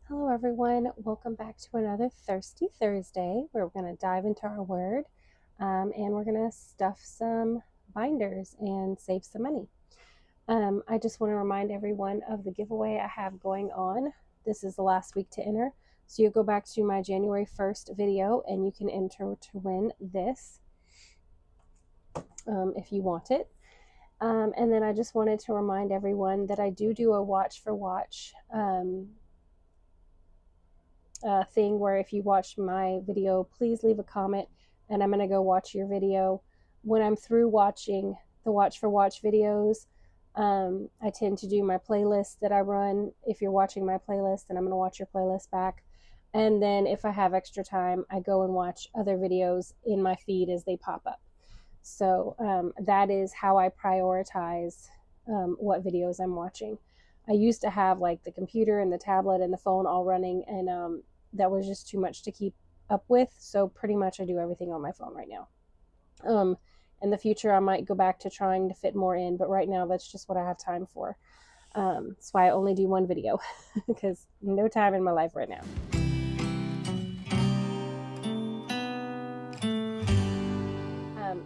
Hello, everyone. Welcome back to another Thirsty Thursday where we're going to dive into our word and we're going to stuff some binders and save some money. I just want to remind everyone of the giveaway I have going on. This is the last week to enter. So you go back to my January 1st video and you can enter to win this if you want it. And then I just wanted to remind everyone that I do a watch for watch thing where if you watch my video, please leave a comment and I'm going to go watch your video. When I'm through watching the watch for watch videos, I tend to do my playlist that I run. If you're watching my playlist, then I'm going to watch your playlist back. And then if I have extra time, I go and watch other videos in my feed as they pop up. So that is how I prioritize what videos I'm watching. I used to have like the computer and the tablet and the phone all running, and that was just too much to keep up with. So pretty much I do everything on my phone right now. In the future, I might go back to trying to fit more in, but right now that's just what I have time for. That's why I only do one video because no time in my life right now.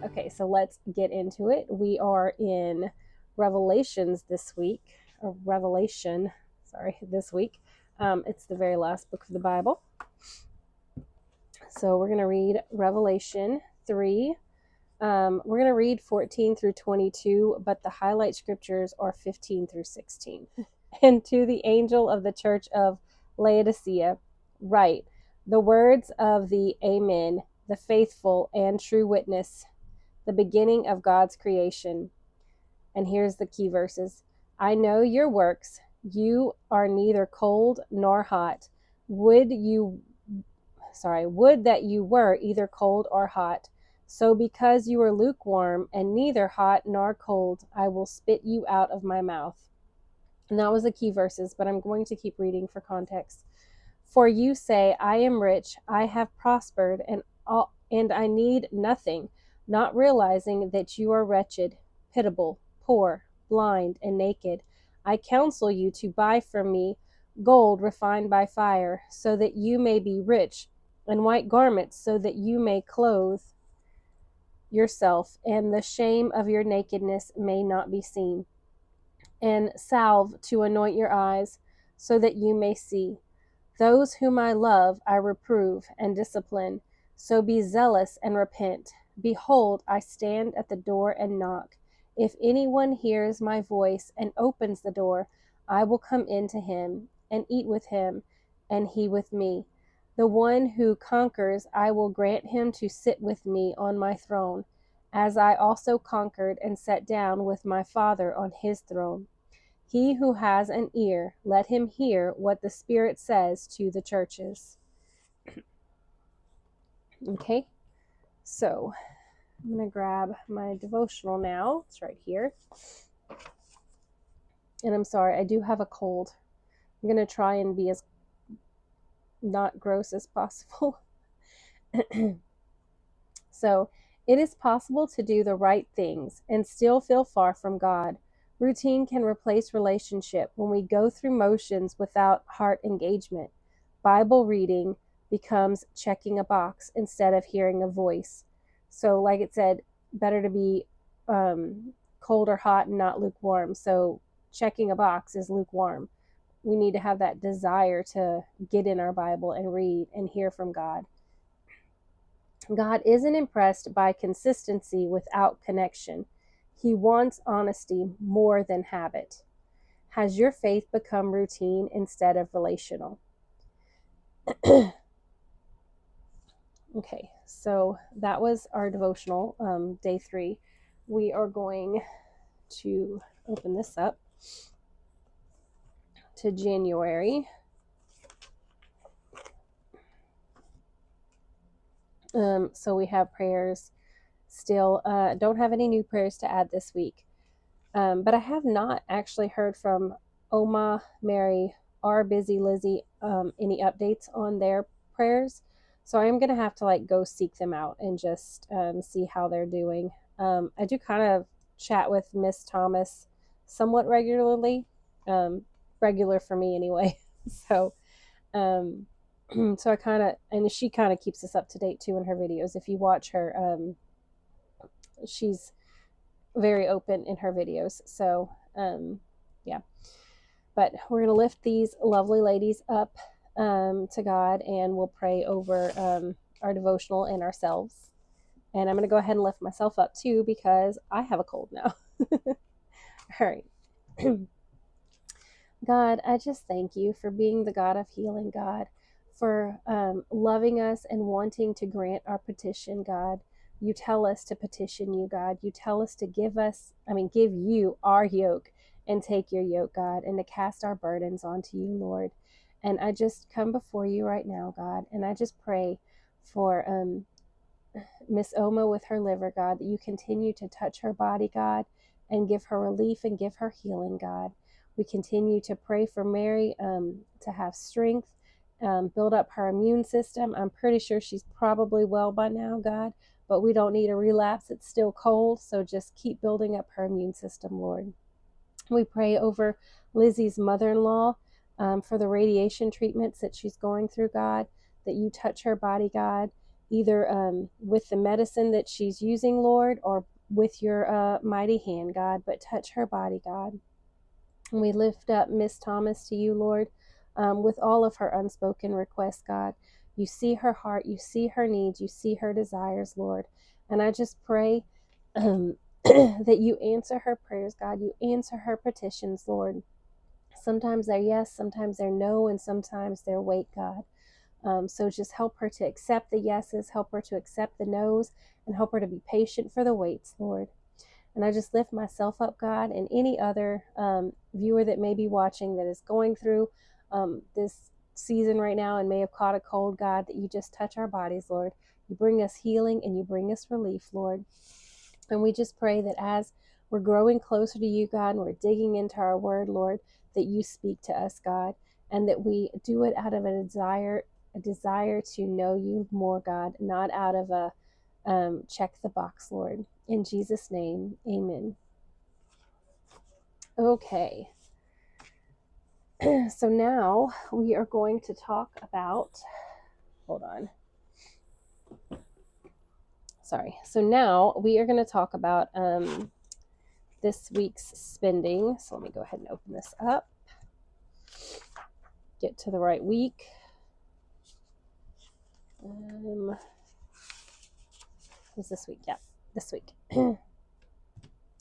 Okay, so let's get into it. We are in Revelations this week, or Revelation, this week. It's the very last book of the Bible. So we're going to read Revelation 3. We're going to read 14 through 22, but the highlight scriptures are 15 through 16. And to the angel of the church of Laodicea, write the words of the Amen, the faithful and true witness, the beginning of God's creation. And here's the key verses. I know your works. You are neither cold nor hot. Would that you were either cold or hot. So because you are lukewarm and neither hot nor cold, I will spit you out of my mouth. And that was the key verses, but I'm going to keep reading for context. For you say, I am rich, I have prospered, and I need nothing, not realizing that you are wretched, pitiable, poor, blind, and naked. I counsel you to buy from me gold refined by fire, so that you may be rich, and white garments, so that you may clothe yourself, and the shame of your nakedness may not be seen, and salve to anoint your eyes, so that you may see. Those whom I love I reprove and discipline. So be zealous and repent. Behold, I stand at the door and knock. If anyone hears my voice and opens the door, I will come in to him and eat with him, and he with me. The one who conquers, I will grant him to sit with me on my throne, as I also conquered and sat down with my Father on his throne. He who has an ear, let him hear what the Spirit says to the churches. Okay, so I'm going to grab my devotional now. It's right here. And I'm sorry, I do have a cold. I'm going to try and be as not gross as possible. So, it is possible to do the right things and still feel far from God. Routine can replace relationship when we go through motions without heart engagement. Bible reading becomes checking a box instead of hearing a voice. So, like it said, better to be cold or hot and not lukewarm. So, checking a box is lukewarm. We need to have that desire to get in our Bible and read and hear from God. God isn't impressed by consistency without connection. He wants honesty more than habit. Has your faith become routine instead of relational? Okay, so that was our devotional, day 3. We are going to open this up to January. So we have prayers still. Don't have any new prayers to add this week. But I have not actually heard from Oma, Mary, or Busy Lizzie any updates on their prayers. So I'm going to have to go seek them out and just see how they're doing. I do kind of chat with Miss Thomas somewhat regularly, regular for me anyway. So So I kind of, and she kind of keeps us up to date too in her videos. If you watch her, she's very open in her videos. So, yeah. But we're going to lift these lovely ladies up to God, and we'll pray over our devotional and ourselves. And I'm going to go ahead and lift myself up too because I have a cold now. All right. God, I just thank you for being the God of healing, God, for loving us and wanting to grant our petition, God. You tell us to petition you, God. You tell us to give you our yoke and take your yoke, God, and to cast our burdens onto you, Lord. And I just come before you right now, God, and I just pray for Miss Oma with her liver, God, that you continue to touch her body, God, and give her relief and give her healing, God. We continue to pray for Mary to have strength, build up her immune system. I'm pretty sure she's probably well by now, God, but we don't need a relapse. It's still cold, so just keep building up her immune system, Lord. We pray over Lizzie's mother-in-law for the radiation treatments that she's going through, God, that you touch her body, God, either with the medicine that she's using, Lord, or with your mighty hand, God, but touch her body, God. And we lift up Miss Thomas to you, Lord, with all of her unspoken requests, God. You see her heart, you see her needs, you see her desires, Lord. And I just pray that you answer her prayers, God. You answer her petitions, Lord. Sometimes they're yes, sometimes they're no, and sometimes they're wait, God. So just help her to accept the yeses, help her to accept the nos, and help her to be patient for the waits, Lord. And I just lift myself up, God, and any other viewer that may be watching that is going through this season right now and may have caught a cold, God, that you just touch our bodies, Lord. You bring us healing and you bring us relief, Lord. And we just pray that as we're growing closer to you, God, and we're digging into our word, Lord, that you speak to us, God, and that we do it out of a desire to know you more, God, not out of a check the box, Lord. In Jesus' name, amen. Okay. So now we are going to talk about, hold on. Sorry. So now we are going to talk about this week's spending. So let me go ahead and open this up. Get to the right week. Was this week? Yeah, this week.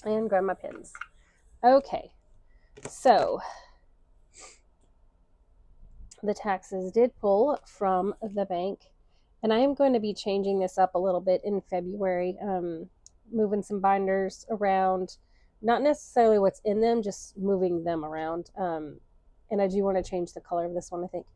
And grab my pens. Okay. So the taxes did pull from the bank, and I am going to be changing this up a little bit in February, moving some binders around, not necessarily what's in them, just moving them around. And I do want to change the color of this one, I think.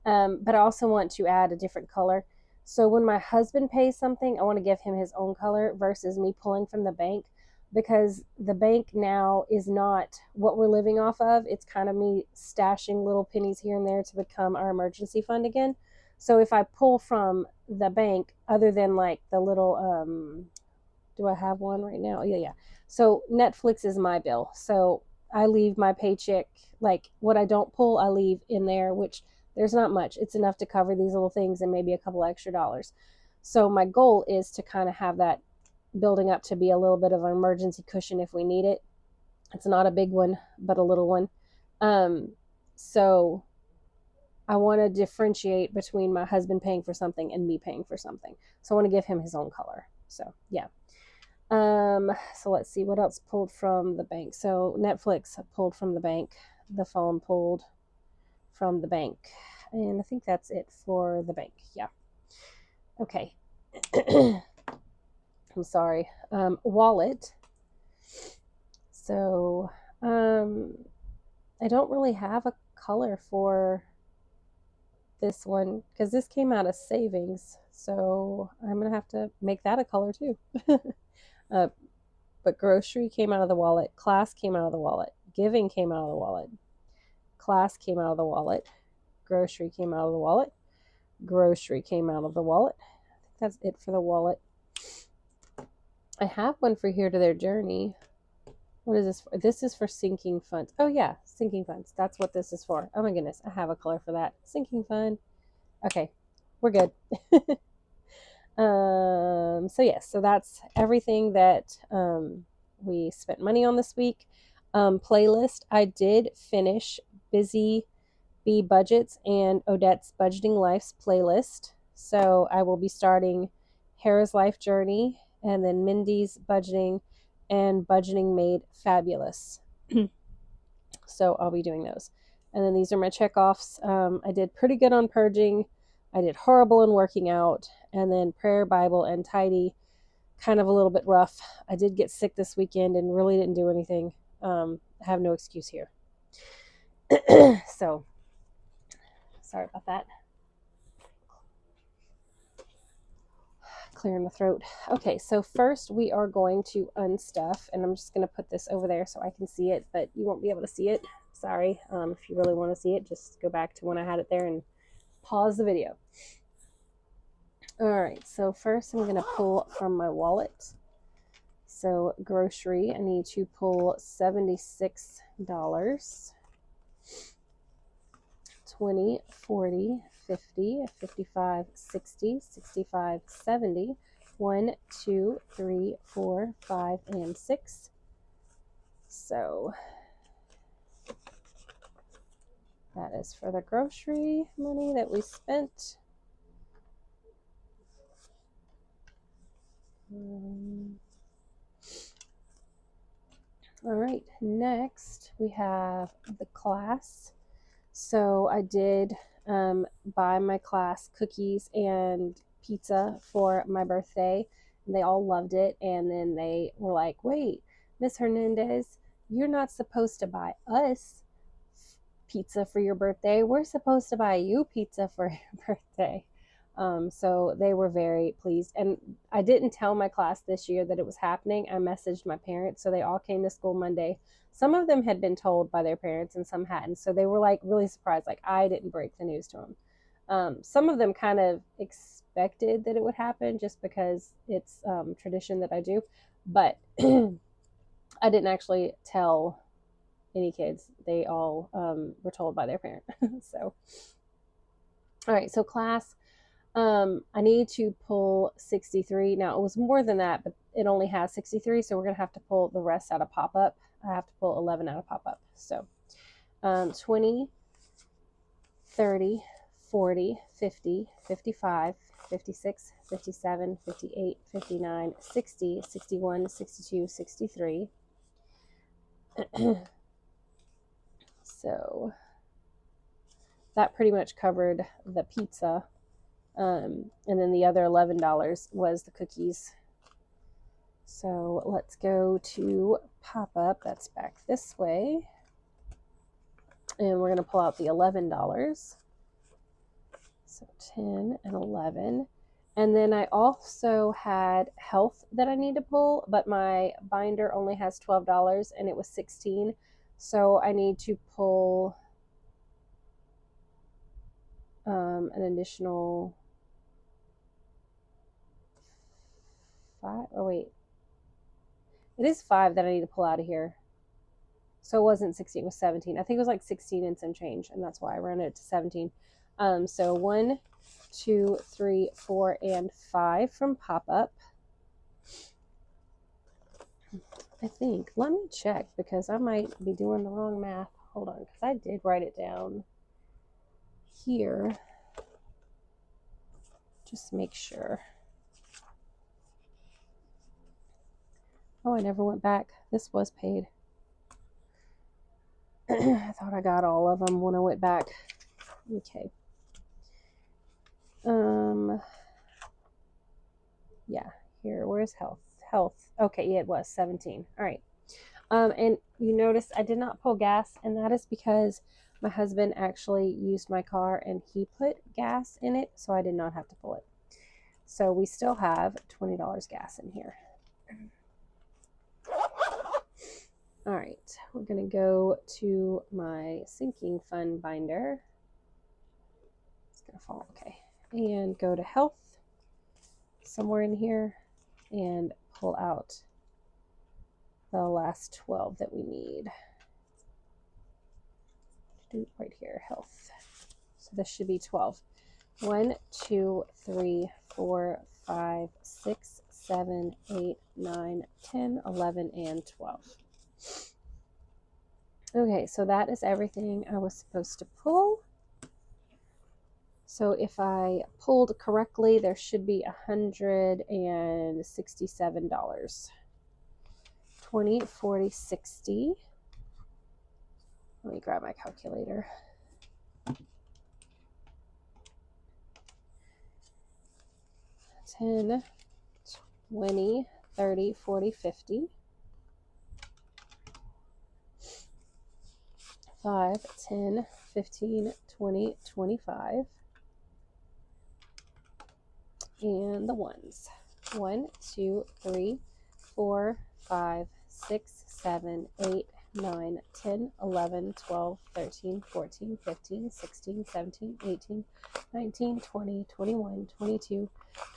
But I also want to add a different color. So when my husband pays something, I want to give him his own color versus me pulling from the bank, because the bank now is not what we're living off of. It's kind of me stashing little pennies here and there to become our emergency fund again. So if I pull from the bank, other than like the little, do I have one right now? Yeah. So Netflix is my bill. So I leave my paycheck, like what I don't pull, I leave in there, which there's not much. It's enough to cover these little things and maybe a couple extra dollars. So my goal is to kind of have that building up to be a little bit of an emergency cushion if we need it. It's not a big one, but a little one. So I want to differentiate between my husband paying for something and me paying for something. So I want to give him his own color. So yeah. So let's see what else pulled from the bank. So Netflix pulled from the bank. The phone pulled from the bank. And I think that's it for the bank. Yeah. Okay. I'm sorry. Wallet. So I don't really have a color for this one because this came out of savings. So I'm going to have to make that a color too. But grocery came out of the wallet. Class came out of the wallet. Giving came out of the wallet. Class came out of the wallet. Grocery came out of the wallet. Grocery came out of the wallet. I think that's it for the wallet. I have one for Here to Their Journey. What is this for? This is for sinking funds. Oh yeah, sinking funds. That's what this is for. Oh my goodness, I have a color for that. Sinking fund. Okay, we're good. So yes, so that's everything that we spent money on this week. Playlist. I did finish Busy Bee Budgets and Odette's Budgeting Life's playlist. So I will be starting Hera's Life Journey and then Mindy's Budgeting and Budgeting Made Fabulous. So I'll be doing those. And then these are my checkoffs. I did pretty good on purging. I did horrible in working out. And then prayer, Bible, and tidy, kind of a little bit rough. I did get sick this weekend and really didn't do anything. I have no excuse here. So, sorry about that. Clearing the throat. Okay, so first we are going to unstuff, and I'm just going to put this over there so I can see it, but you won't be able to see it. Sorry. If you really want to see it, just go back to when I had it there and pause the video. All right, so first I'm going to pull from my wallet. So grocery, I need to pull $76. 20, 40, 50, 55, 60, 65, 70, 1, 2, 3, 4, 5, and 6. So that is for the grocery money that we spent. All right, next we have the class. So I did buy my class cookies and pizza for my birthday, and they all loved it. And then they were like, wait, Miss Hernandez, you're not supposed to buy us pizza for your birthday. We're supposed to buy you pizza for your birthday. So they were very pleased. And I didn't tell my class this year that it was happening. I messaged my parents. So they all came to school Monday. Some of them had been told by their parents and some hadn't. So they were like really surprised. Like I didn't break the news to them. Some of them kind of expected that it would happen just because it's tradition that I do. But I didn't actually tell any kids. They all were told by their parent. So, all right. So class. I need to pull 63. Now, it was more than that, but it only has 63, so we're going to have to pull the rest out of pop-up. I have to pull 11 out of pop-up. So, 20, 30, 40, 50, 55, 56, 57, 58, 59, 60, 61, 62, 63. So, that pretty much covered the pizza. And then the other $11 was the cookies. So let's go to pop-up. That's back this way. And we're going to pull out the $11. So 10 and 11. And then I also had health that I need to pull, but my binder only has $12 and it was 16. So I need to pull an additional 5. Oh, wait. It is 5 that I need to pull out of here. So it wasn't 16, it was 17. I think it was like 16 and some change, and that's why I rounded it to 17. So 1, 2, 3, 4, and 5 from pop-up. I think. Let me check because I might be doing the wrong math. Hold on, because I did write it down here. Just make sure. Oh, I never went back. This was paid. I thought I got all of them when I went back. Okay. Yeah, here, where's health? Health. Okay, yeah, it was 17. All right. And you notice I did not pull gas, and that is because my husband actually used my car and he put gas in it, so I did not have to pull it. So we still have $20 gas in here. All right, we're going to go to my sinking fund binder. It's going to fall, okay. And go to health, somewhere in here, and pull out the last 12 that we need. Right here, health. So this should be 12. 1, 2, 3, 4, 5, 6, 7, 8, 9, 10, 11, and 12. Okay, so that is everything I was supposed to pull. So if I pulled correctly, there should be $167. 20, 40, 60. Let me grab my calculator. 10, 20, 30, 40, 50. 5, 10, 15, 20, 25. And the ones. 1, 2, 3, 4, 5, 6, 7, 8, 9, 10, 11, 12, 13, 14, 15, 16, 17, 18, 19, 20, 21, 22,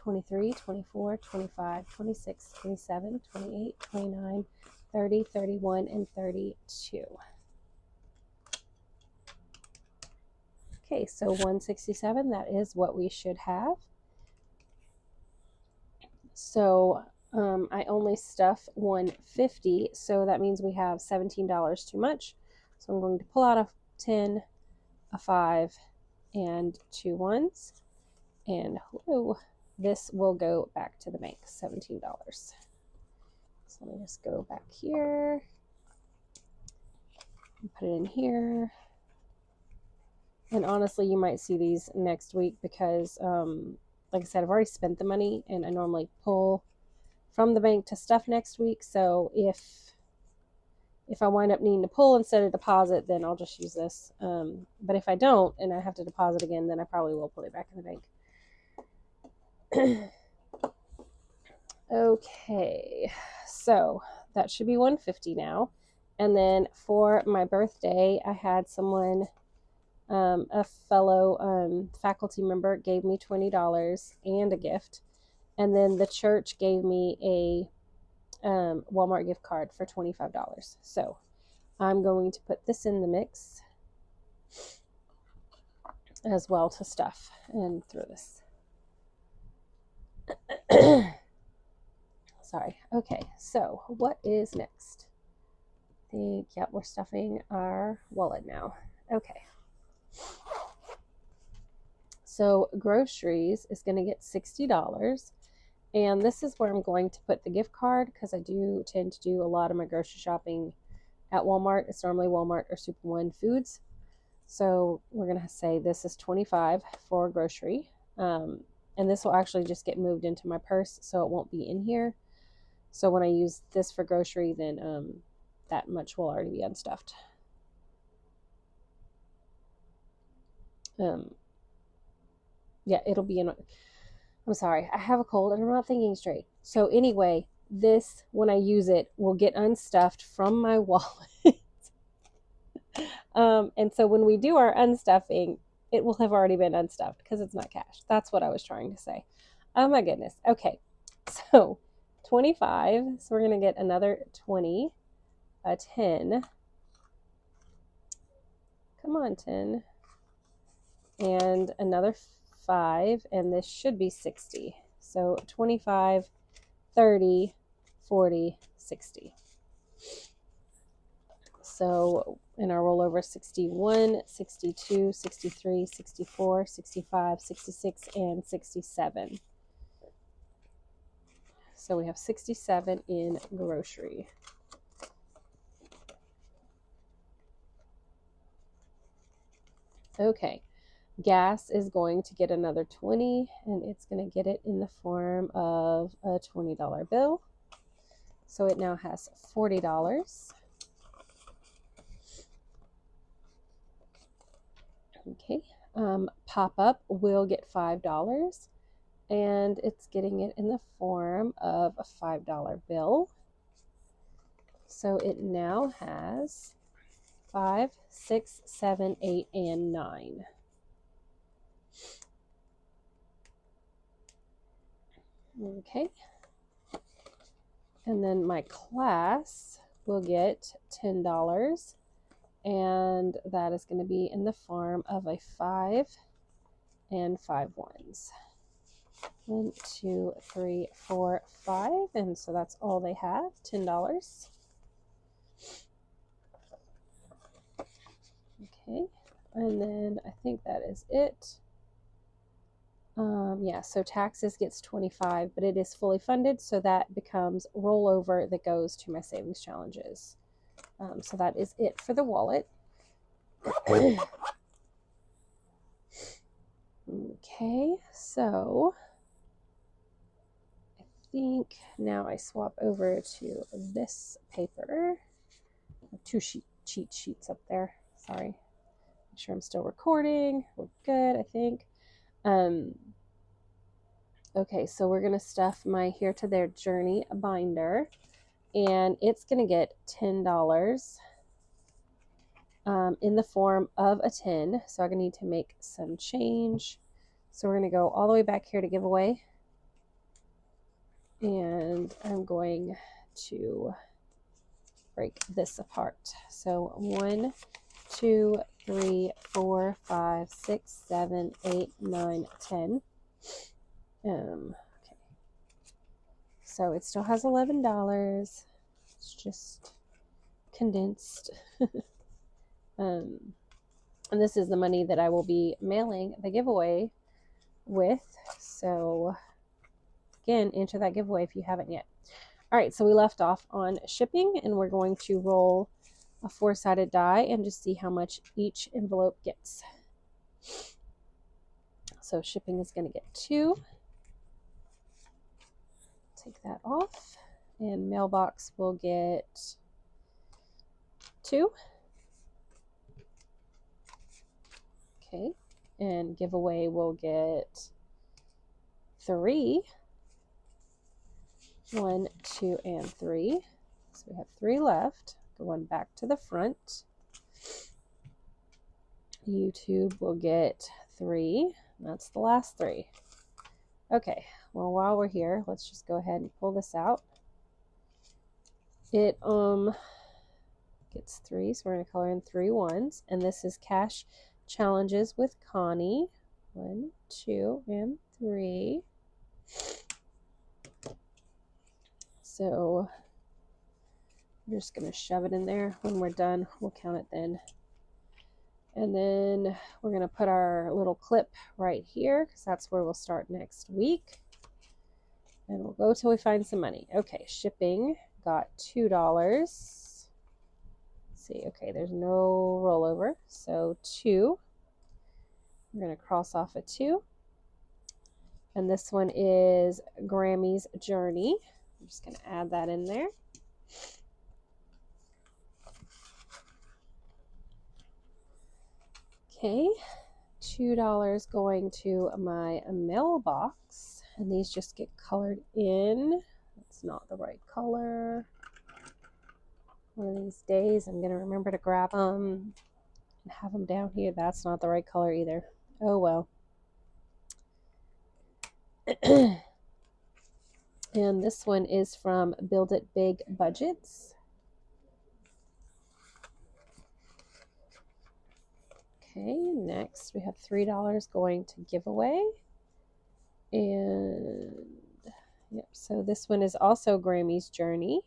23, 24, 25, 26, 27, 28, 29, 30, 31, and 32. Okay, so 167, that is what we should have. So I only stuff 150, so that means we have $17 too much. So I'm going to pull out a 10, a 5, and 2 ones. And this will go back to the bank, $17. So let me just go back here and put it in here. And honestly, you might see these next week because, like I said, I've already spent the money, and I normally pull from the bank to stuff next week. So if I wind up needing to pull instead of deposit, then I'll just use this. But if I don't and I have to deposit again, then I probably will put it back in the bank. Okay, so that should be 150 now. And then for my birthday, I had someone, a fellow faculty member gave me $20 and a gift. And then the church gave me a Walmart gift card for $25. So I'm going to put this in the mix as well to stuff and throw this. Sorry. Okay, so what is next? I think, yeah, we're stuffing our wallet now. Okay. So groceries is going to get $60. And this is where I'm going to put the gift card because I do tend to do a lot of my grocery shopping at Walmart. It's normally Walmart or Super One Foods. So we're going to say this is $25 for grocery. And this will actually just get moved into my purse, so it won't be in here. So when I use this for grocery, then that much will already be unstuffed. Yeah, it'll be in. I'm sorry, I have a cold and I'm not thinking straight. So anyway, this, when I use it, will get unstuffed from my wallet. And so when we do our unstuffing, it will have already been unstuffed because it's not cash. That's what I was trying to say. Oh my goodness. Okay, so 25. So we're going to get another 20, a 10. Come on, 10. And another 5, and this should be 60. So 25, 30, 40, 60. So in our rollover, 61, 62, 63, 64, 65, 66, and 67. So we have 67 in grocery. Okay, gas is going to get another 20, and it's going to get it in the form of a $20 bill. So it now has $40. Okay, pop-up will get $5, and it's getting it in the form of a $5 bill. So it now has 5, 6, 7, 8, and 9. Okay. And then my class will get $10. And that is going to be in the form of a 5 and 5 ones. 1, 2, 3, 4, 5. And so that's all they have, $10. Okay, and then I think that is it. Yeah, so taxes gets 25, but it is fully funded, so that becomes rollover that goes to my savings challenges. So that is it for the wallet. Okay, so I think now I swap over to this paper. I have 2 cheat sheets up there. Sorry. Make sure I'm still recording. We're good, I think. Okay, so we're going to stuff my Here to There Journey binder, and it's going to get $10 in the form of a 10. So I'm going to need to make some change. So we're going to go all the way back here to giveaway, and I'm going to break this apart. So 1, 2, 3, 4, 5, 6, 7, 8, 9, 10. Okay. So it still has $11. It's just condensed. And this is the money that I will be mailing the giveaway with. So again, enter that giveaway if you haven't yet. All right, so we left off on shipping, and we're going to roll a 4-sided die and just see how much each envelope gets. So shipping is going to get 2. Take that off, and mailbox will get 2. Okay, and giveaway will get 3. 1, 2, and 3. So we have 3 left. Going back to the front. YouTube will get 3. That's the last 3. Okay, well, while we're here, let's just go ahead and pull this out. It gets 3, so we're going to color in 3 ones, and this is Cash Challenges with Connie. 1, 2, and 3. So we're just going to shove it in there. When we're done, we'll count it then. And then we're going to put our little clip right here, because that's where we'll start next week. And we'll go till we find some money. Okay, shipping got $2. Let's see, okay, there's no rollover. So 2. We're going to cross off a 2. And this one is Grammy's Journey. I'm just going to add that in there. Okay, $2 going to my mailbox, and these just get colored in. That's not the right color. One of these days I'm going to remember to grab them and have them down here. That's not the right color either. Oh well. And this one is from Build It Big Budgets. Okay, next we have $3 going to giveaway. And yep, so this one is also Grammy's Journey.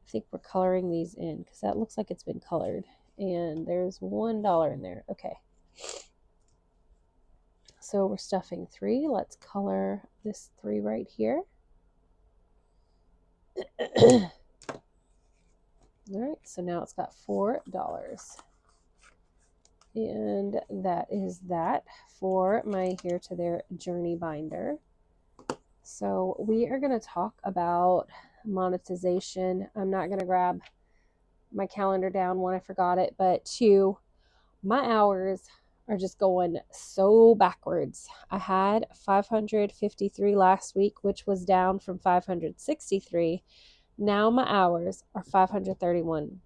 I think we're coloring these in because that looks like it's been colored. And there's $1 in there. Okay. So we're stuffing 3. Let's color this 3 right here. All right, so now it's got $4. And that is that for my Here to There Journey binder. So we are going to talk about monetization. I'm not going to grab my calendar down. 1, I forgot it, but 2, my hours are just going so backwards. I had 553 last week, which was down from 563. Now my hours are 531.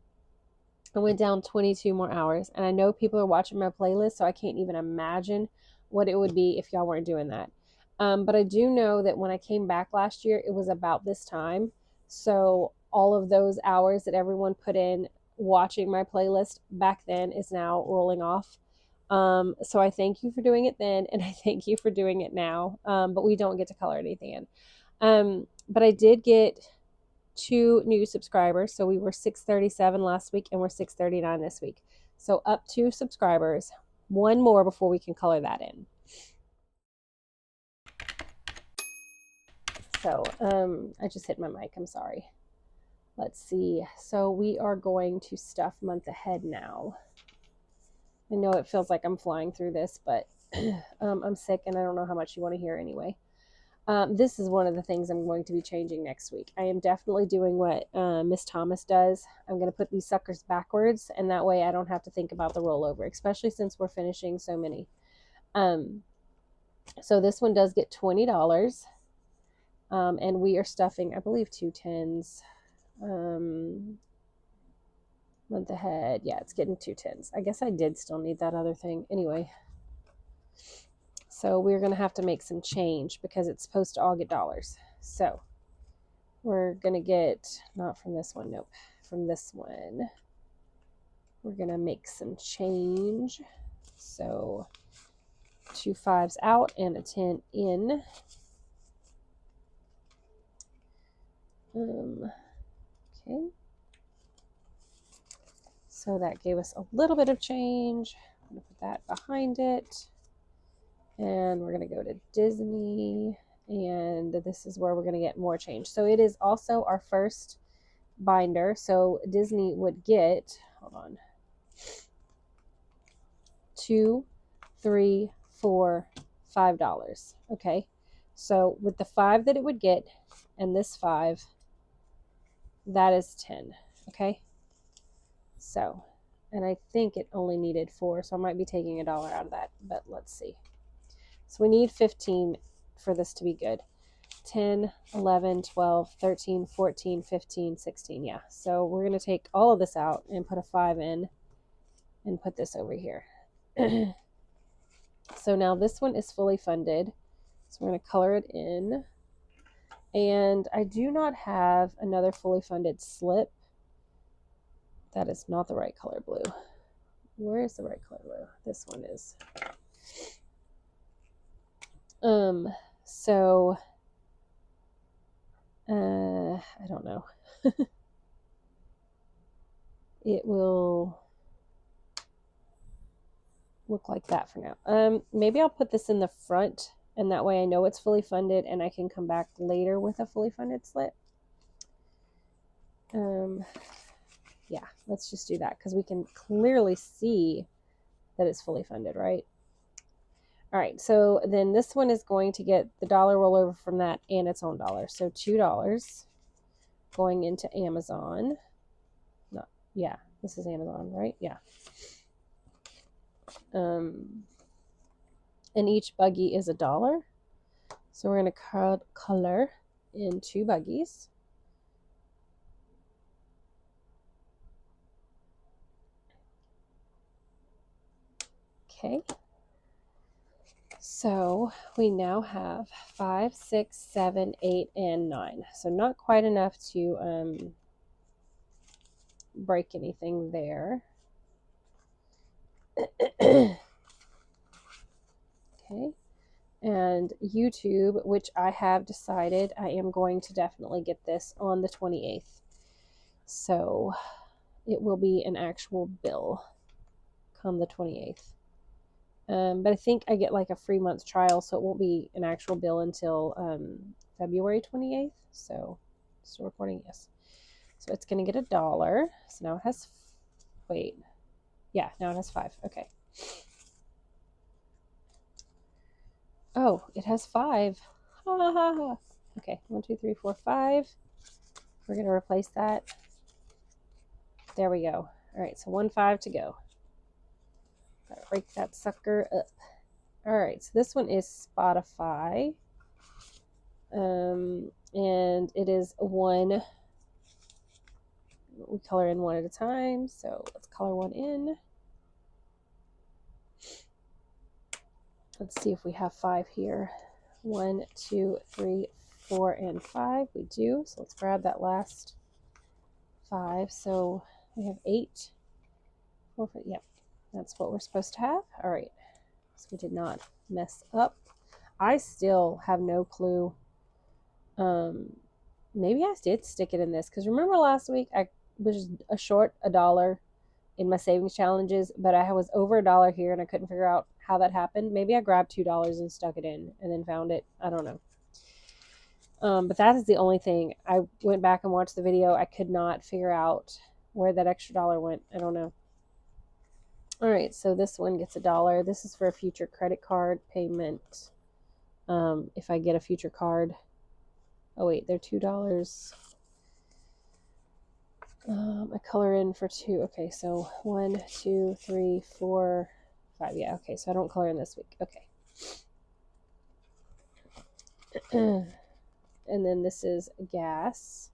I went down 22 more hours, and I know people are watching my playlist, so I can't even imagine what it would be if y'all weren't doing that. But I do know that when I came back last year, it was about this time. So all of those hours that everyone put in watching my playlist back then is now rolling off. So I thank you for doing it then, and I thank you for doing it now. But we don't get to color anything in. But I did get 2 new subscribers. So we were 637 last week and we're 639 this week. So up 2 subscribers, 1 more before we can color that in. So I just hit my mic, I'm sorry. Let's see. So we are going to stuff month ahead now. I know it feels like I'm flying through this, but I'm sick and I don't know how much you want to hear anyway. This is one of the things I'm going to be changing next week. I am definitely doing what Miss Thomas does. I'm going to put these suckers backwards, and that way I don't have to think about the rollover, especially since we're finishing so many. So this one does get $20, and we are stuffing, I believe, 2 10s. Month ahead. Yeah, it's getting 2 10s. I guess I did still need that other thing. Anyway. So we're going to have to make some change because it's supposed to all get dollars. So we're going to get, not from this one, nope, from this one. We're going to make some change. So 2 5s out and a 10 in. Okay. So that gave us a little bit of change. I'm going to put that behind it. And we're going to go to Disney, and this is where we're going to get more change. So it is also our first binder. So Disney would get, hold on, 2, 3, 4, $5. Okay. So with the 5 that it would get and this 5, that is 10. Okay. So, and I think it only needed 4, so I might be taking $1 out of that, but let's see. So we need 15 for this to be good. 10, 11, 12, 13, 14, 15, 16. Yeah. So we're going to take all of this out and put a 5 in and put this over here. So now this one is fully funded. So we're going to color it in. And I do not have another fully funded slip. That is not the right color blue. Where is the right color blue? This one is. So I don't know. It will look like that for now. Maybe I'll put this in the front, and that way I know it's fully funded and I can come back later with a fully funded slip. Yeah, let's just do that because we can clearly see that it's fully funded, right? All right, so then this one is going to get the dollar rollover from that and its own dollar. So $2 going into Amazon. No, yeah, this is Amazon, right? Yeah. And each buggy is $1. So we're going to color in 2 buggies. Okay. So we now have 5, 6, 7, 8, and 9. So not quite enough to break anything there. Okay. And YouTube, which I have decided I am going to definitely get this on the 28th. So it will be an actual bill come the 28th. But I think I get like a free month trial, so it won't be an actual bill until February 28th. So, still recording, yes. So it's going to get $1. So now it has, wait, yeah, now it has 5. Okay. Oh, it has 5. Ha ha ha. Okay, 1, 2, 3, 4, 5. We're going to replace that. There we go. All right, so 1 5 to go. Gotta break that sucker up. All right, so this one is Spotify. And it is 1. We color in 1 at a time. So let's color 1 in. Let's see if we have 5 here. 1, 2, 3, 4, and 5. We do. So let's grab that last 5. So we have 8. 4, 5, yep, that's what we're supposed to have. All right, so we did not mess up. I still have no clue. Maybe I did stick it in this, because remember last week I was short $1 in my savings challenges, but I was over $1 here and I couldn't figure out how that happened. Maybe I grabbed $2 and stuck it in and then found it. I don't know. But that is the only thing. I went back and watched the video. I could not figure out where that extra $1 went. I don't know. All right, so this one gets $1. This is for a future credit card payment. If I get a future card. Oh wait, they're $2. I color in for 2. Okay, so 1, 2, 3, 4, 5. Yeah, okay, so I don't color in this week. Okay. And then this is gas.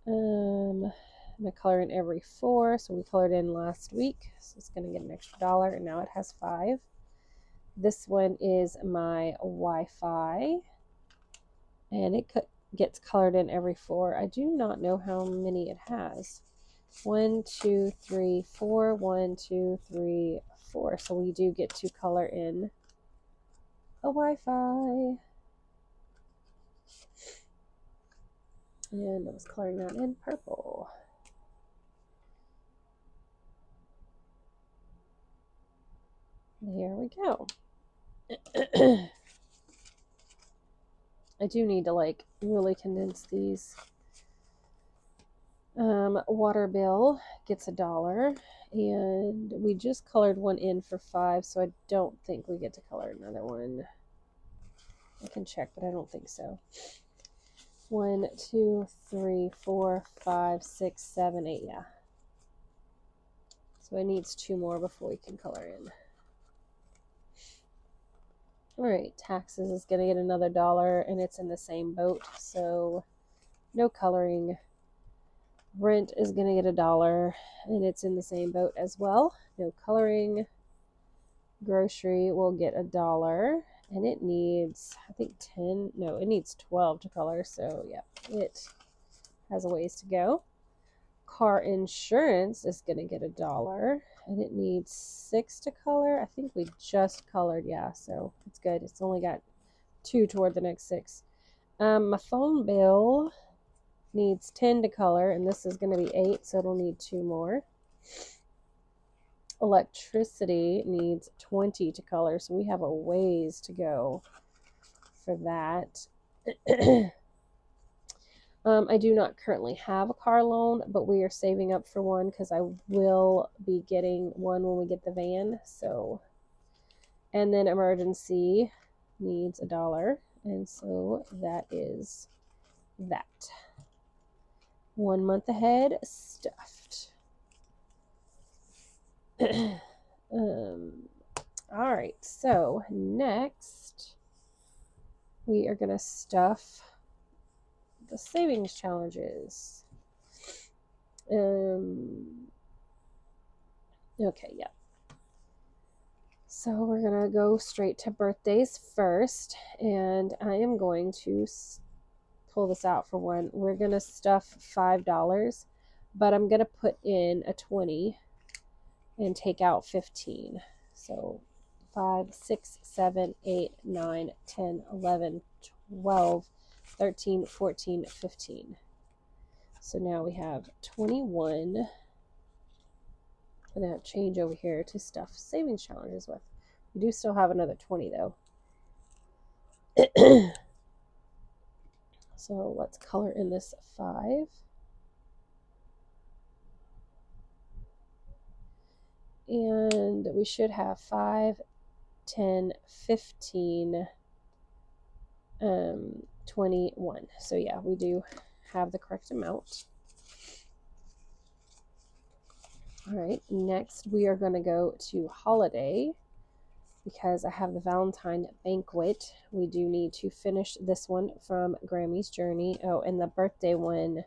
I color in every 4, so we colored in last week, so it's going to get an extra $1, and now it has 5. This one is my Wi-Fi, and it gets colored in every 4. I do not know how many it has. 1, 2, 3, 4. 1, 2, 3, 4. So we do get to color in a Wi-Fi. And I was coloring that in purple. There we go. I do need to like really condense these. Water bill gets $1, and we just colored one in for 5, so I don't think we get to color another one. I can check, but I don't think so. 1, 2, 3, 4, 5, 6, 7, 8. Yeah. So it needs 2 more before we can color in. All right, taxes is going to get another $1, and it's in the same boat, so no coloring. Rent is going to get $1, and it's in the same boat as well. No coloring. Grocery will get $1, and it needs, I think 10, no, it needs 12 to color, so yeah, it has a ways to go. Car insurance is going to get $1, and it needs 6 to color. I think we just colored, yeah, so it's good. It's only got 2 toward the next 6. My phone bill needs 10 to color, and this is going to be 8, so it'll need 2 more. Electricity needs 20 to color, so we have a ways to go for that. I do not currently have a car loan, but we are saving up for one because I will be getting one when we get the van. So, and then emergency needs $1, and so that is that. 1 month ahead, stuffed. All right, so next we are going to stuff the savings challenges. Okay, yeah. So we're going to go straight to birthdays first, and I am going to pull this out for one. We're going to stuff $5, but I'm going to put in a 20 and take out 15. So 5, 6, 7, 8, 9, 10, 11, 12, 13, 14, 15. So now we have 21. And now change over here to stuff savings challenges with. We do still have another 20 though. So let's color in this 5. And we should have 5, 10, 15, 21. So yeah, we do have the correct amount. All right, next we are going to go to holiday because I have the Valentine banquet. We do need to finish this one from Grammy's Journey. Oh, and the birthday one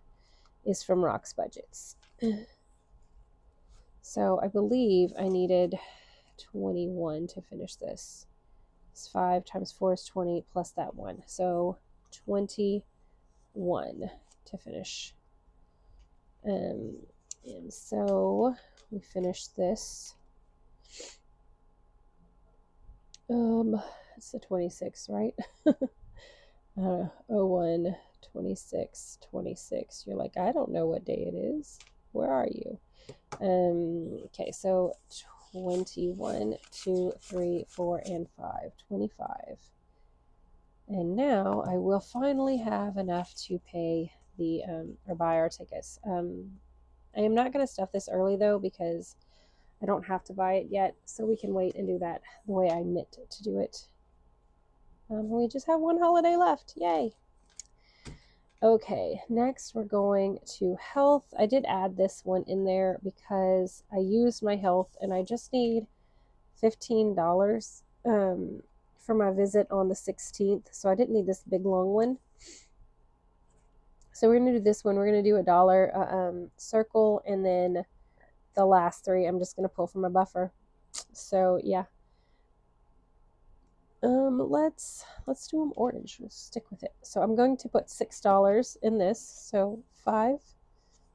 is from Rock's Budgets. So I believe I needed 21 to finish this. It's 5 times 4 is 20 plus that 1. So 21 to finish And so we finished this. It's the 26th, right? 01, 26, 26. You're like, I don't know what day it is. Where are you? Okay, so 21, 2, 3, 4, and 5. 25. And now I will finally have enough to pay the, or buy our tickets. I am not going to stuff this early though, because I don't have to buy it yet, so we can wait and do that the way I meant to do it. We just have one holiday left. Yay! Okay, next we're going to health. I did add this one in there because I used my health and I just need $15 for my visit on the 16th, so I didn't need this big long one. So we're going to do this one. We're going to do $1 circle, and then the last 3 I'm just going to pull from a buffer. So yeah. Let's do them orange. Let's stick with it. So I'm going to put $6 in this. So 5,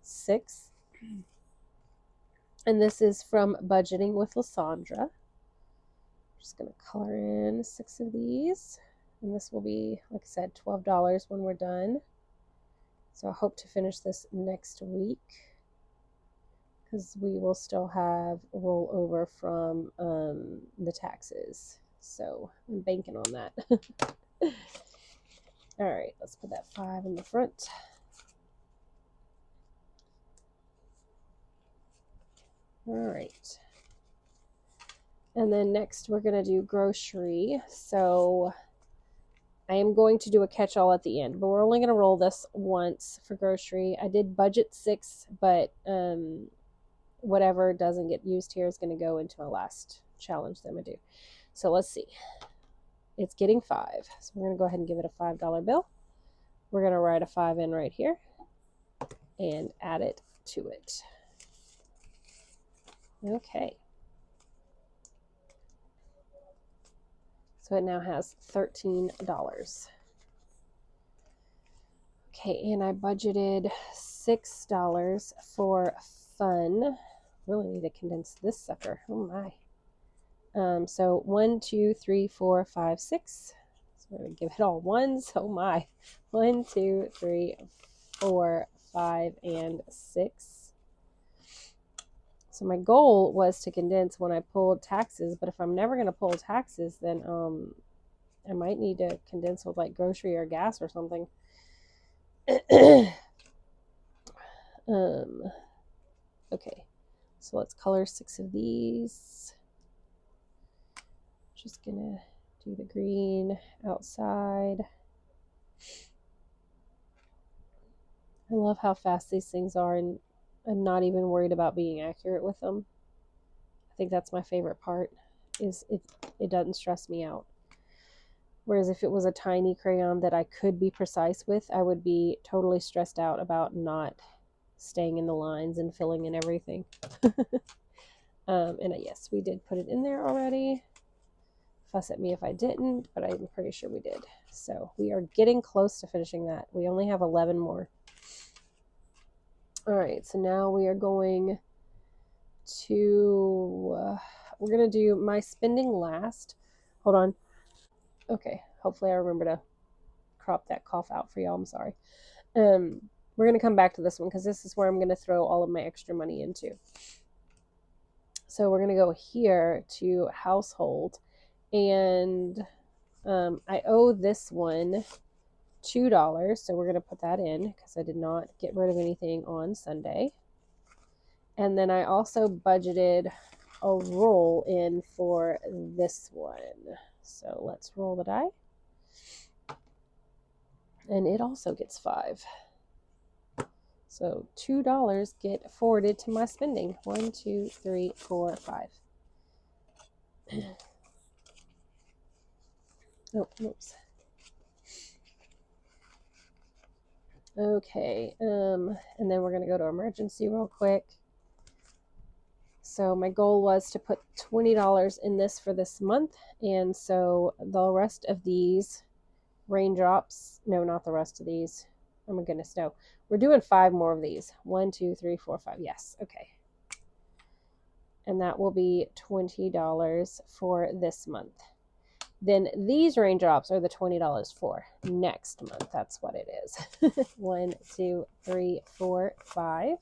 6. And this is from Budgeting with Lysandra. I'm just going to color in 6 of these. And this will be, like I said, $12 when we're done. So I hope to finish this next week, because we will still have rollover from the taxes. So I'm banking on that. All right, let's put that 5 in the front. All right. And then next we're going to do grocery. So I am going to do a catch-all at the end, but we're only going to roll this once for grocery. I did budget 6, but whatever doesn't get used here is going to go into my last challenge that I'm going to do. So let's see. It's getting 5. So we're going to go ahead and give it a $5 bill. We're going to write a 5 in right here and add it to it. Okay. So it now has $13. Okay, and I budgeted $6 for fun. Really need to condense this sucker. Oh my. So 1, 2, 3, 4, 5, 6. So we're going to give it all ones. Oh my. 1, 2, 3, 4, 5, and 6. So my goal was to condense when I pulled taxes, but if I'm never going to pull taxes, then I might need to condense with like grocery or gas or something. Okay, so let's color 6 of these. Just gonna do the green outside. I love how fast these things are, and I'm not even worried about being accurate with them. I think that's my favorite part, is it doesn't stress me out. Whereas if it was a tiny crayon that I could be precise with, I would be totally stressed out about not staying in the lines and filling in everything. And yes, we did put it in there already. Fuss at me if I didn't, but I'm pretty sure we did. So we are getting close to finishing that. We only have 11 more. All right, so now we are going to, we're going to do my spending last. Hold on. Okay, hopefully I remember to crop that cough out for y'all. I'm sorry. We're going to come back to this one because this is where I'm going to throw all of my extra money into. So we're going to go here to household. And I owe this one $2, so we're going to put that in because I did not get rid of anything on Sunday. And then I also budgeted a roll in for this one. So let's roll the die. And it also gets 5. So $2 get forwarded to my spending. 1, 2, 3, 4, 5. Oh, oops. Okay, and then we're going to go to emergency real quick. So my goal was to put $20 in this for this month, and so the rest of these raindrops, no, not the rest of these, oh my goodness, no. We're doing 5 more of these. 1, 2, 3, 4, 5. Yes. Okay. And that will be $20 for this month. Then these raindrops are the $20 for next month. That's what it is. 1, 2, 3, 4, 5.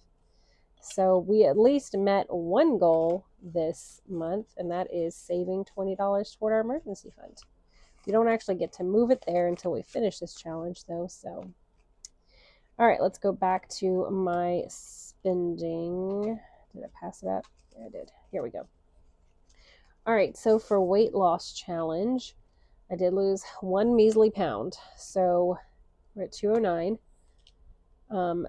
So we at least met one goal this month, and that is saving $20 toward our emergency fund. We don't actually get to move it there until we finish this challenge, though. So, all right, let's go back to my spending. Did I pass it up? Yeah, I did. Here we go. All right, so for weight loss challenge, I did lose 1 measly pound. So we're at 209.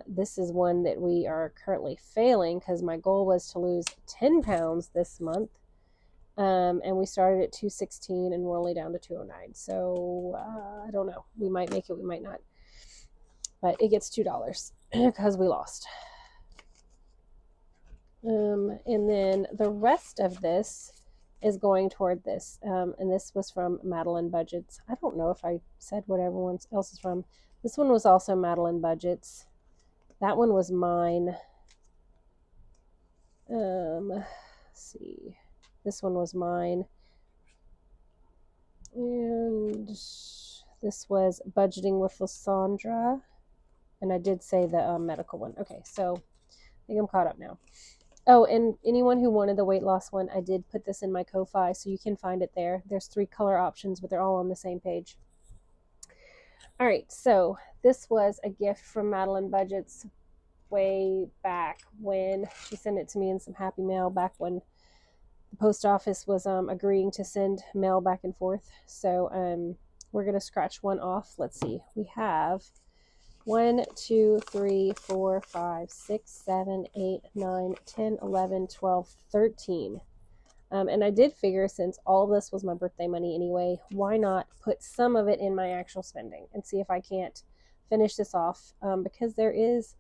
This is one that we are currently failing because my goal was to lose 10 pounds this month. And we started at 216 and we're only down to 209. So I don't know. We might make it, we might not. But it gets $2 because we lost. And then the rest of this is going toward this. And this was from Madeline Budgets. I don't know if I said what everyone else is from. This one was also Madeline Budgets. That one was mine. Let's see. This one was mine. And this was Budgeting with Lysandra. And I did say the medical one. Okay, so I think I'm caught up now. Oh, and anyone who wanted the weight loss one, I did put this in my Ko-Fi, so you can find it there. There's 3 color options, but they're all on the same page. All right, so this was a gift from Madeline Budgets way back when she sent it to me in some Happy Mail back when the post office was agreeing to send mail back and forth. So we're going to scratch one off. Let's see. We have 1, 2, 3, 4, 5, 6, 7, 8, 9, 10, 11, 12, 13. And I did figure, since all of this was my birthday money anyway, why not put some of it in my actual spending and see if I can't finish this off, because there is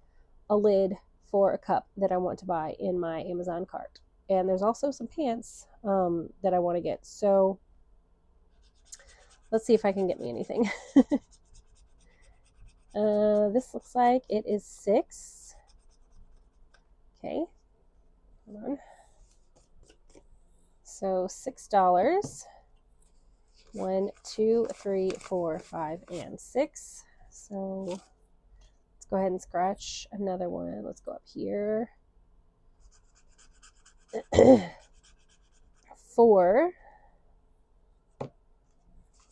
a lid for a cup that I want to buy in my Amazon cart. And there's also some pants that I want to get. So let's see if I can get me anything. This looks like it is 6. Okay, hold on. So $6. 1, 2, 3, 4, 5, and 6. So let's go ahead and scratch another one. Let's go up here. 4.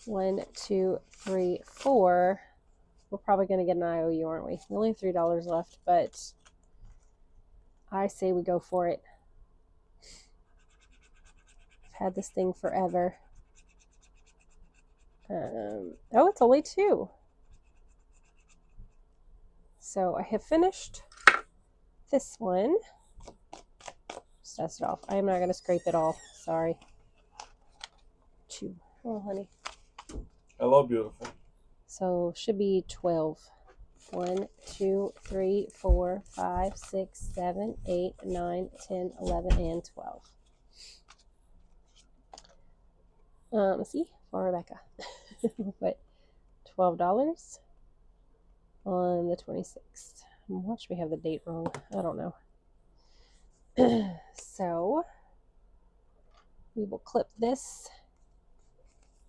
1, 2, 3, 4. We're probably going to get an IOU, aren't we? We only have $3 left, but I say we go for it. I've had this thing forever. Oh, it's only 2. So I have finished this one. Just dust it off. I am not going to scrape it all. Sorry. 2. Oh, honey. Hello, beautiful. So should be 12. 1, 2, 3, 4, 5, 6, 7, 8, 9, 10, 11, and 12. Let's see, for Rebecca. But $12 on the 26th. Watch me have the date wrong. I don't know. So we will clip this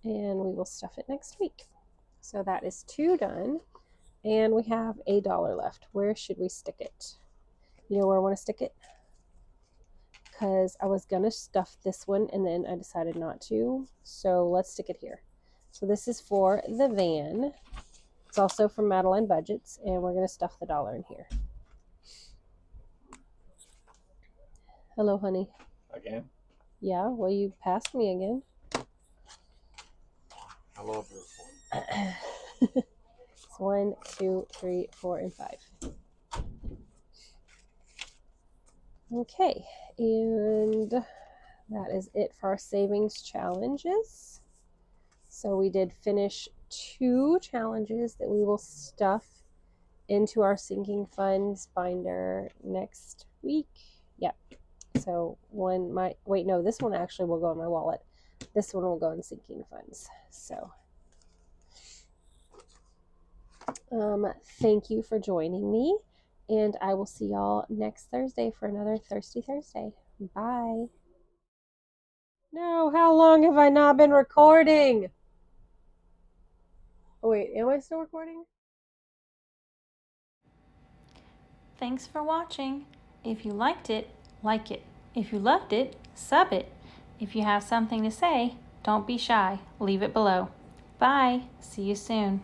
and we will stuff it next week. So that is 2 done. And we have $1 left. Where should we stick it? You know where I want to stick it? Because I was going to stuff this one and then I decided not to. So let's stick it here. So this is for the van. It's also from Madeline Budgets. And we're going to stuff the $1 in here. Hello, honey. Again? Yeah, well, you passed me again. Hello, beautiful. 1, 2, 3, 4, and 5. Okay, and that is it for our savings challenges. So we did finish 2 challenges that we will stuff into our sinking funds binder next week. Yep. So one might, wait, no, this one actually will go in my wallet. This one will go in sinking funds. So Thank you for joining me, and I will see y'all next Thursday for another Thirsty Thursday. Bye. No, how long have I not been recording? Oh, wait, am I still recording? Thanks for watching. If you liked it, like it. If you loved it, sub it. If you have something to say, don't be shy. Leave it below. Bye. See you soon.